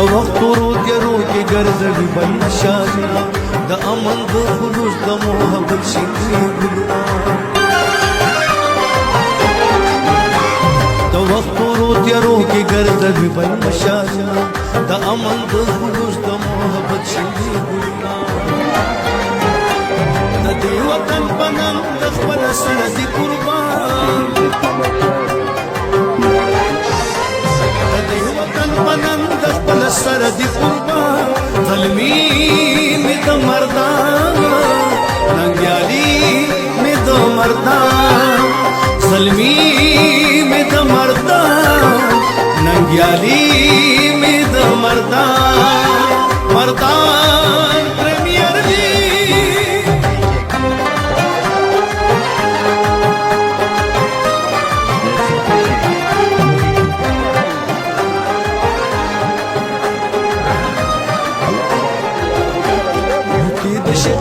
وخت ورو تیرو کې ګرځوي بل شانا د امن د خلوص د محبت شینې ګلونه د وخت ورو تیرو کې ګرځوي بل شانا د امن د خلوص د محبت شینې ګلونه د دې وطن په نام د خپل سره دي قربان سر دی قربان ظلمی می د مردان ننګیالی می د مردان ظلمی می د مردان ننګیالی می د مردان مردان پریمیر دی شد